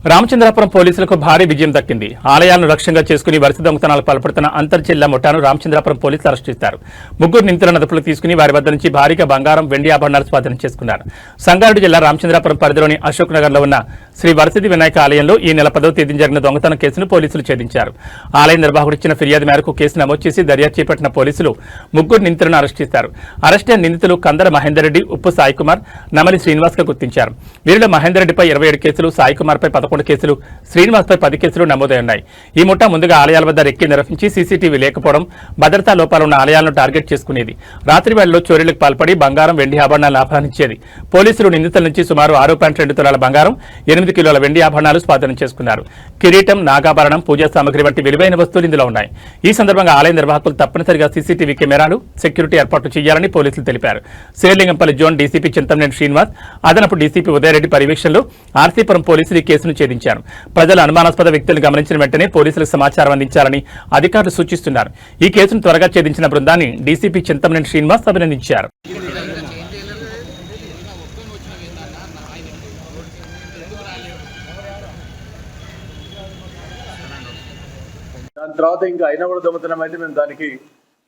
రామచంద్రాపురం పోలీసులకు భారీ విజయం దక్కింది. ఆలయాలను లక్ష్యంగా చేసుకుని వరుస దొంగతనాలకు పాల్పడుతున్న అంతర్జిల్లా ముఠాను రామచంద్రాపురం పోలీసులు అరెస్ట్ చేశారు. ముగ్గురు నిందితులను అదుపులోకి తీసుకుని వారి వద్ద నుంచి భారీగా బంగారం, వెండి ఆభరణాలు స్వాధీనం చేసుకున్నారు. సంగారెడ్డి జిల్లా రామచంద్రాపురం పరిధిలోని అశోక్ నగర్ లో ఉన్న శ్రీ వరసిద్ధి వినాయక ఆలయంలో ఈ నెల 10వ తేదీన జరిగిన దొంగతనం కేసును పోలీసులు ఛేదించారు. ఆలయ నిర్వాహకుడు ఇచ్చిన ఫిర్యాదు మేరకు కేసు నమోదు చేసి దర్యాప్తు చేపట్టిన పోలీసులు ముగ్గురు నిందితులను అరెస్ట్ చేశారు. అరెస్ట్ అయిన నిందితులు కందర మహేందర్ రెడ్డి, ఉప్పు సాయి కుమార్, నమలి శ్రీనివాస్ గా గుర్తించారు. వీరిలో మహేందర్ రెడ్డిపై 27 కేసులు, సాయి కుమార్ పై 11 కేసులు, శ్రీనివాస్పై 10 కేసులు నమోదయ్యాయి. ఈ ముఠా ముందుగా ఆలయాల వద్ద రెక్కి నిర్వహించి సీసీటీవీ లేకపోవడం, భద్రతా లోపాలు ఉన్న ఆలయాలను టార్గెట్ చేసుకునేది. రాత్రి వేళల్లో చోరీలకు పాల్పడి బంగారం, వెండి ఆభరణాలను అపహరించేది. పోలీసులు నిందితుల నుంచి సుమారు 6.2 తులాల బంగారం, 8 కిలోల వెండి ఆభరణాలు స్వాధీనం చేసుకున్నారు. కిరీటం, నాగాభరణం, పూజా సామగ్రి వంటి విలువైన వస్తువులు ఇందులో ఉన్నాయి. ఈ సందర్భంగా ఆలయ నిర్వాహకులు తప్పనిసరిగా సీసీటీవీ కెమెరాలు, సెక్యూరిటీ ఏర్పాట్లు చేయాలని పోలీసులు తెలిపారు. శేర్లింగంపల్లి జోన్ డీసీపీ చింతమనేని శ్రీనివాస్, అదనపు డీసీపీ ఉదయరెడ్డి పర్యవేక్షణలో ఆర్సీపురం పోలీసులు ఈ కేసును ఛేదించారు. ప్రజల అనుమానాస్పద వ్యక్తులను గమనించిన వెంటనే పోలీసులకు సమాచారం అందించాలని అధికారులు సూచిస్తున్నారు. ఈ కేసును త్వరగా ఛేదించిన బృందాన్ని డీసీపీ చింతమనేని శ్రీనివాస్ అభినందించారు. దాని తర్వాత ఇంకా అయినా కూడా దొంగతనం అయితే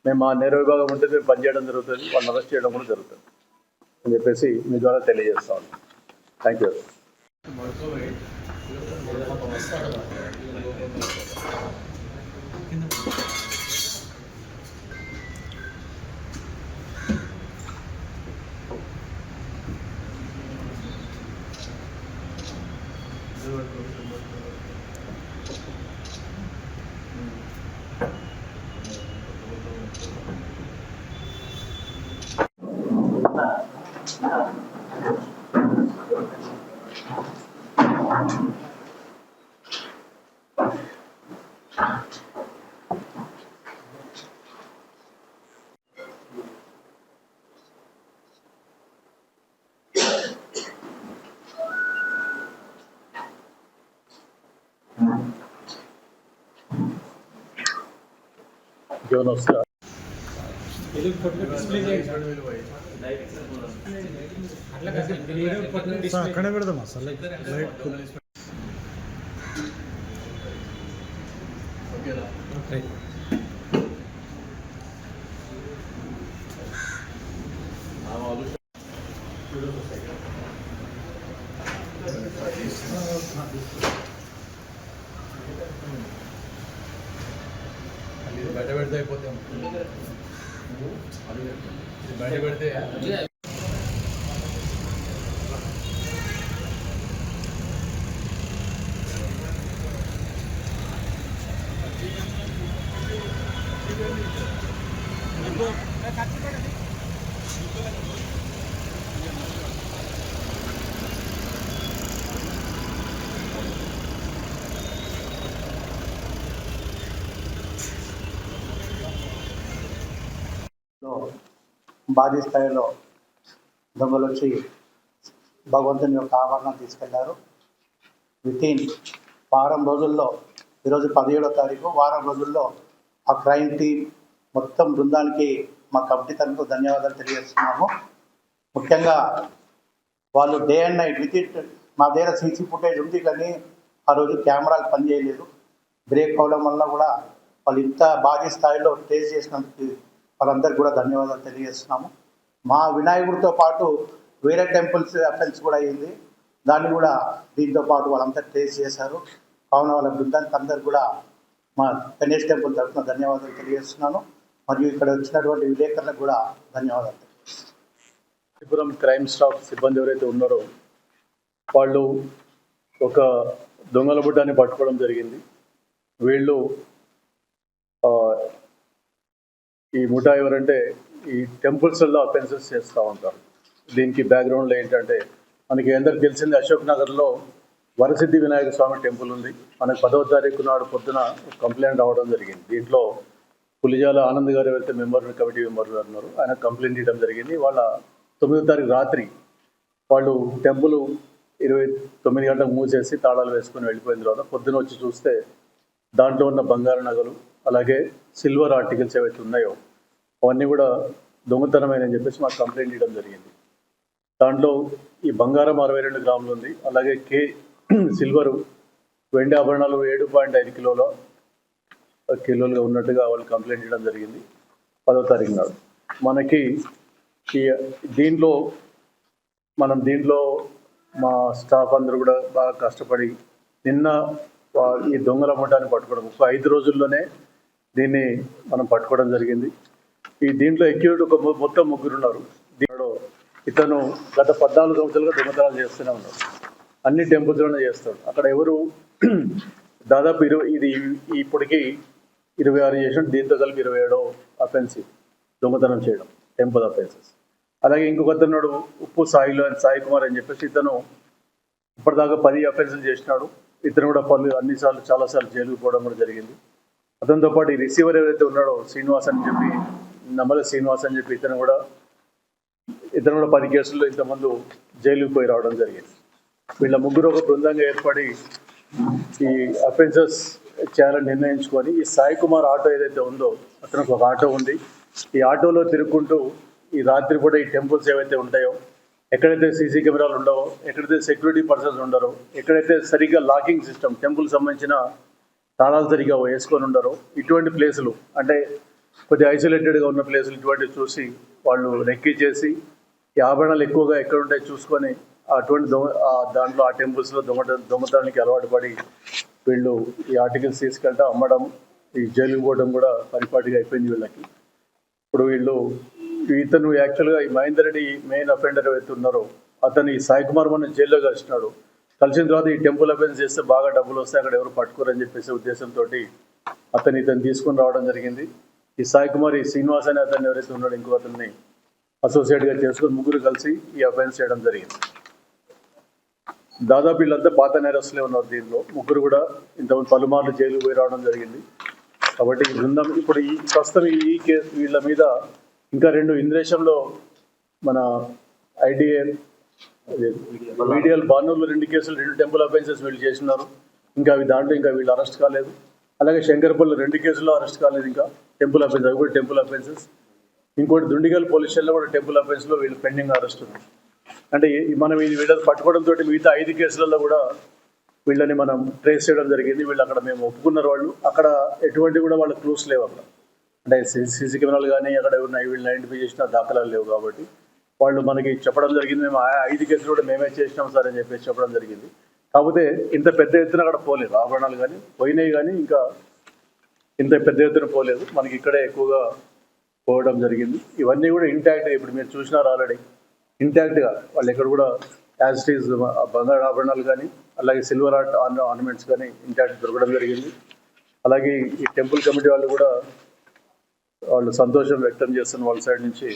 మేము మా నేర విభాగం ఉంటే మేము పనిచేయడం జరుగుతుంది, వాళ్ళని అరెస్ట్ చేయడం కూడా జరుగుతుంది అని చెప్పేసి మీ ద్వారా తెలియజేస్తా ఉన్నాం. Thank you. అక్కడే పెడదాం అసలు బయట పెడితే అయిపోతాం. బయట పెడితే భారీ స్థాయిలో దొంగలు వచ్చి భగవంతుని యొక్క ఆభరణం తీసుకెళ్లారు. వితిన్ వారం రోజుల్లో, ఈరోజు 17వ తారీఖు, వారం రోజుల్లో ఆ క్రైమ్ టీం మొత్తం బృందానికి మా కమిటీ తరఫున ధన్యవాదాలు తెలియజేస్తున్నాము. ముఖ్యంగా వాళ్ళు డే అండ్ నైట్ వితిన్, మా దగ్గర సీసీ ఫుటేజ్ ఉంది కానీ ఆ రోజు కెమెరాలు పనిచేయలేదు. బ్రేక్ అవడం వల్ల కూడా వాళ్ళు ఇంత భారీ స్థాయిలో ట్రేస్ చేసినందుకు వాళ్ళందరికీ కూడా ధన్యవాదాలు తెలియజేస్తున్నాము. మా వినాయకుడితో పాటు వేరే టెంపుల్స్ అఫెన్స్ కూడా అయ్యింది, దాన్ని కూడా దీంతో పాటు వాళ్ళంతా ట్రేస్ చేశారు. కావున వాళ్ళ బృందానికి అందరికీ కూడా మా గణేష్ టెంపుల్ తరఫున ధన్యవాదాలు తెలియజేస్తున్నాను. మరియు ఇక్కడ వచ్చినటువంటి విలేకరులకు కూడా ధన్యవాదాలు. త్రిపురం క్రైమ్ స్టాఫ్ సిబ్బంది ఎవరైతే ఉన్నారో వాళ్ళు ఒక దొంగల బుడ్డాన్ని పట్టుకోవడం జరిగింది. వీళ్ళు ఈ ముఠా ఎవరంటే ఈ టెంపుల్స్లో అఫెన్సెస్ చేస్తూ ఉంటారు. దీనికి బ్యాక్గ్రౌండ్లో ఏంటంటే మనకి అందరికి తెలిసింది, అశోక్ నగర్లో వరసిద్ధి వినాయక స్వామి టెంపుల్ ఉంది. మనకు 10వ తారీఖు నాడు పొద్దున కంప్లైంట్ రావడం జరిగింది. దీంట్లో పులిజాల ఆనంద్ గారు ఎవరైతే కమిటీ మెంబర్ ఉన్నారు, ఆయన కంప్లైంట్ ఇవ్వడం జరిగింది. వాళ్ళ 9వ తారీఖు రాత్రి వాళ్ళు టెంపుల్ 29 గంటలకు మూసేసి తాళాలు వేసుకొని వెళ్ళిపోయిన తర్వాత పొద్దున వచ్చి చూస్తే దాంట్లో ఉన్న బంగారు నగలు, అలాగే సిల్వర్ ఆర్టికల్స్ ఏవైతే ఉన్నాయో అవన్నీ కూడా దొంగతనమైనని చెప్పేసి మాకు కంప్లైంట్ ఇవ్వడం జరిగింది. దాంట్లో ఈ బంగారం 62 గ్రాములు ఉంది, అలాగే సిల్వరు వెండి ఆభరణాలు 7.5 కిలోలుగా ఉన్నట్టుగా వాళ్ళు కంప్లైంట్ చేయడం జరిగింది 10వ తారీఖు నాడు. మనకి దీంట్లో మా స్టాఫ్ అందరూ కూడా బాగా కష్టపడి నిన్న ఈ దొంగల ముఠాన్ని పట్టుకోవడం, 5 రోజుల్లోనే దీన్ని మనం పట్టుకోవడం జరిగింది. దీంట్లో ఎక్యూట్ మొత్తం 3 ఉన్నారు. దీంట్లో ఇతను గత 14 సంవత్సరాలుగా దొంగతనాలు చేస్తూనే ఉన్నాడు. అన్ని టెంపుల్స్లోనే చేస్తాడు. అక్కడ ఎవరు దాదాపు ఇప్పటికి 26 చేసిన, దీంతో కలిపి 27వ అఫెన్సివ్ దొంగతనం చేయడం, టెంపుల్ అఫెన్సెస్. అలాగే ఇంకొక అతను ఉప్పు సాయి కుమార్ అని చెప్పేసి ఇతను ఇప్పటిదాకా 10 అఫెన్సులు చేసినాడు. ఇతను కూడా అన్నిసార్లు చాలాసార్లు జైలుకు పోవడం కూడా జరిగింది. అతనితో పాటు ఈ రిసీవర్ ఎవరైతే ఉన్నాడో నమ్మల శ్రీనివాస్ అని చెప్పి ఇతను కూడా 10 కేసుల్లో ఇంతమంది జైలుకు పోయి రావడం జరిగింది. వీళ్ళ 3 ఒక బృందంగా ఏర్పడి ఈ అఫెన్సెస్ చేయాలని నిర్ణయించుకొని ఈ సాయి కుమార్ ఆటో ఏదైతే ఉందో అతనికి ఒక ఆటో ఉంది. ఈ ఆటోలో తిరుగుకుంటూ ఈ రాత్రి కూడా ఈ టెంపుల్స్ ఏవైతే ఉంటాయో, ఎక్కడైతే సీసీ కెమెరాలు ఉండవో, ఎక్కడైతే సెక్యూరిటీ పర్సన్స్ ఉండరో, ఎక్కడైతే సరిగ్గా లాకింగ్ సిస్టమ్ టెంపుల్ సంబంధించిన తాళాలు సరిగ్గా వేసుకొని ఉండరో, ఇటువంటి ప్లేసులు అంటే కొద్దిగా ఐసోలేటెడ్గా ఉన్న ప్లేసులు ఇటువంటివి చూసి వాళ్ళు రెక్కి చేసి ఈ ఆభరణాలు ఎక్కువగా ఎక్కడ ఉంటాయో చూసుకొని అటువంటి దాంట్లో ఆ టెంపుల్స్లో దొంగతనానికి అలవాటు పడి వీళ్ళు ఈ ఆర్టికల్స్ తీసుకెళ్ళటం, అమ్మడం, ఈ జైలుకు పోవడం కూడా పరిపాటిగా అయిపోయింది వీళ్ళకి. ఇప్పుడు ఇతను యాక్చువల్గా ఈ మహేందర్ రెడ్డి మెయిన్ అఫెండర్ ఏవైతే ఉన్నారో అతను ఈ సాయి కుమార్ మన జైల్లో కలిసినాడు. కలిసిన తర్వాత ఈ టెంపుల్ అఫెన్స్ చేస్తే బాగా డబ్బులు వస్తాయి, అక్కడ ఎవరు పట్టుకోరని చెప్పేసి ఉద్దేశంతో ఇతను తీసుకొని రావడం జరిగింది. ఈ సాయి కుమార్, ఈ శ్రీనివాస్ అనే అతను ఎవరైతే ఉన్నాడో ఇంకో అతన్ని అసోసియేట్గా చేసుకొని 3 కలిసి ఈ అఫెన్స్ చేయడం జరిగింది. దాదాపు వీళ్ళంతా పాత నేరస్తులే ఉన్నారు. దీనిలో 3 కూడా ఇంతమంది పలుమార్లు జైలు పోయి రావడం జరిగింది. కాబట్టి ఈ బృందం ఇప్పుడు ప్రస్తుతం ఈ కేసు వీళ్ళ మీద ఇంకా 2 ఇంద్రేశంలో మన మీడియల్ బానూరులో 2 కేసులు, 2 టెంపుల్ అఫెన్సెస్ వీళ్ళు చేసినారు. ఇంకా వీళ్ళు అరెస్ట్ కాలేదు. అలాగే శంకర్పల్లి 2 కేసుల్లో అరెస్ట్ కాలేదు. ఇంకా టెంపుల్ అఫెన్స్, అవి కూడా టెంపుల్ అఫెన్సెస్. ఇంకోటి దుండిగల్ పోలీస్ స్టేషన్లో కూడా టెంపుల్ అఫెన్స్లో వీళ్ళు పెండింగ్ అరెస్ట్ ఉంది. అంటే మనం వీళ్ళని పట్టుకోవడంతో మిగతా 5 కేసులలో కూడా వీళ్ళని మనం ట్రేస్ చేయడం జరిగింది. వీళ్ళు అక్కడ మేము ఒప్పుకున్నారు. వాళ్ళు అక్కడ ఎటువంటి కూడా వాళ్ళ క్లూస్ లేవు. అక్కడ అంటే సీసీ కెమెరాలు కానీ అక్కడ ఉన్నాయి, వీళ్ళు ఐడెంటిఫై చేసిన దాఖలాలు లేవు. కాబట్టి వాళ్ళు మనకి చెప్పడం జరిగింది, మేము 5 కేసులు కూడా మేమే చేసినాం సార్ అని చెప్పేసి చెప్పడం జరిగింది. కాకపోతే ఇంత పెద్ద ఎత్తున అక్కడ పోలేదు, ఆభరణాలు కానీ పోయినాయి, కానీ ఇంకా ఇంత పెద్ద ఎత్తున పోలేదు. మనకి ఇక్కడే ఎక్కువగా పోవడం జరిగింది. ఇవన్నీ కూడా ఇంటాక్ట్, ఇప్పుడు మీరు చూసినారు ఆల్రెడీ ఇంటాక్ట్గా. వాళ్ళు ఎక్కడ కూడా యాజ్ ఇట్ ఈజ్ బంగారు ఆభరణాలు కానీ అలాగే సిల్వర్ ఆర్నమెంట్స్ కానీ ఇంటాక్ట్ దొరకడం జరిగింది. అలాగే ఈ టెంపుల్ కమిటీ వాళ్ళు సంతోషం వ్యక్తం చేస్తున్న వాళ్ళ సైడ్ నుంచి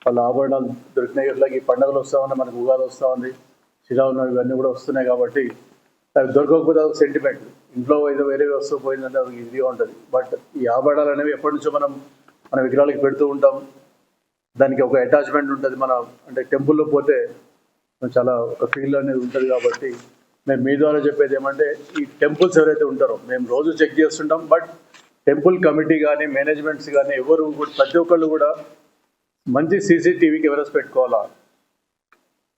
వాళ్ళ ఆభరణాలు దొరికినాయి. అలాగే ఈ పండుగలు వస్తూ ఉన్నాయి, మనకు ఉగాది వస్తూ ఉంది, శ్రీరామనవమి, ఇవన్నీ కూడా వస్తున్నాయి. కాబట్టి అవి దొరకకపోతే అది సెంటిమెంట్, ఇంట్లో ఏదో వేరే వస్తువు పోయిందంటే అది ఇదిగా ఉంటుంది. బట్ ఈ ఆభరణాలు అనేవి ఎప్పటి నుంచో మన విగ్రహాలకి పెడుతూ ఉంటాం, దానికి ఒక అటాచ్మెంట్ ఉంటుంది. అంటే టెంపుల్లో పోతే చాలా ఒక ఫీల్ అనేది ఉంటుంది. కాబట్టి మేము మీ ద్వారా చెప్పేది ఏమంటే, ఈ టెంపుల్స్ ఎవరైతే ఉంటారో మేము రోజు చెక్ చేస్తుంటాం, బట్ టెంపుల్ కమిటీ కానీ మేనేజ్మెంట్స్ కానీ ఎవరు ప్రతి ఒక్కళ్ళు కూడా మంచి సీసీటీవీ కెమెరాస్ పెట్టుకోవాలా,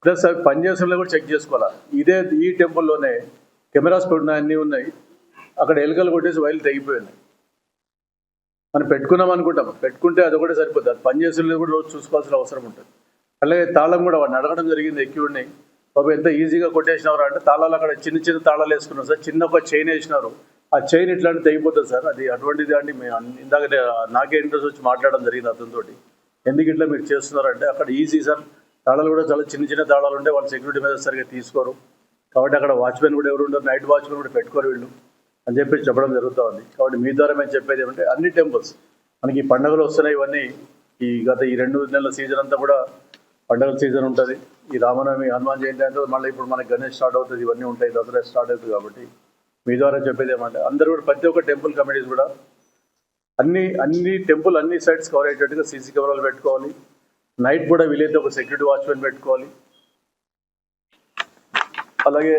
ప్లస్ అవి పనిచేసేలో కూడా చెక్ చేసుకోవాలా. ఈ టెంపుల్లోనే కెమెరాస్ అన్నీ ఉన్నాయి, అక్కడ ఎలుకలు కొట్టేసి వైర్లు తెగిపోయినాయి. మనం పెట్టుకున్నాం అనుకుంటాం, పెట్టుకుంటే అది ఒకటే సరిపోతుంది, అది పనిచేసేలో కూడా రోజు చూసుకోవాల్సిన అవసరం ఉంటుంది. అలాగే తాళం కూడా వాడిని అడగడం జరిగింది, ఎక్కివ్వండి బాబు ఎంత ఈజీగా కొట్టేసినారు అంటే, తాళాలు అక్కడ చిన్న చిన్న తాళాలు వేసుకున్నారు సార్, చిన్న ఒక చైన్ వేసినారు, ఆ చైన్ ఇట్లాంటి తెగిపోతుంది సార్, అది అటువంటిది అండి. ఇందాక నాకే ఇంట్రెస్ట్ వచ్చి మాట్లాడడం జరిగింది అతనితో, ఎందుకు ఇట్లా మీరు చేస్తున్నారంటే, అక్కడ ఈజీ సార్, తాళాలు కూడా చాలా చిన్న చిన్న తాళాలు ఉంటాయి, వాళ్ళు సెక్యూరిటీ మీద సరిగ్గా తీసుకోరు, కాబట్టి అక్కడ వాచ్మెన్ కూడా ఎవరు ఉండరు, నైట్ వాచ్మెన్ కూడా పెట్టుకోరు వీళ్ళు అని చెప్పి చెప్పడం జరుగుతూ ఉంది. కాబట్టి మీ ద్వారా మేము చెప్పేది ఏమంటే, అన్ని టెంపుల్స్ మనకి ఈ పండుగలు వస్తున్నాయి, ఇవన్నీ గత 2 నెలల సీజన్ అంతా కూడా పండుగల సీజన్ ఉంటుంది. ఈ రామనవమి, హనుమాన్ జయంతి అంటే మళ్ళీ ఇప్పుడు మనకి గణేష్ స్టార్ట్ అవుతుంది, ఇవన్నీ ఉంటాయి, దసరా స్టార్ట్ అవుతుంది. కాబట్టి మీ ద్వారా చెప్పేది ఏమంటే, అందరూ కూడా ప్రతి ఒక్క టెంపుల్ కమిటీస్ కూడా అన్ని టెంపుల్ అన్ని సైడ్స్ కవర్ అయ్యేటట్టుగా సీసీ కెమెరాలు పెట్టుకోవాలి. నైట్ కూడా వీలైతే ఒక సెక్యూరిటీ వాచ్మెన్ పెట్టుకోవాలి. అలాగే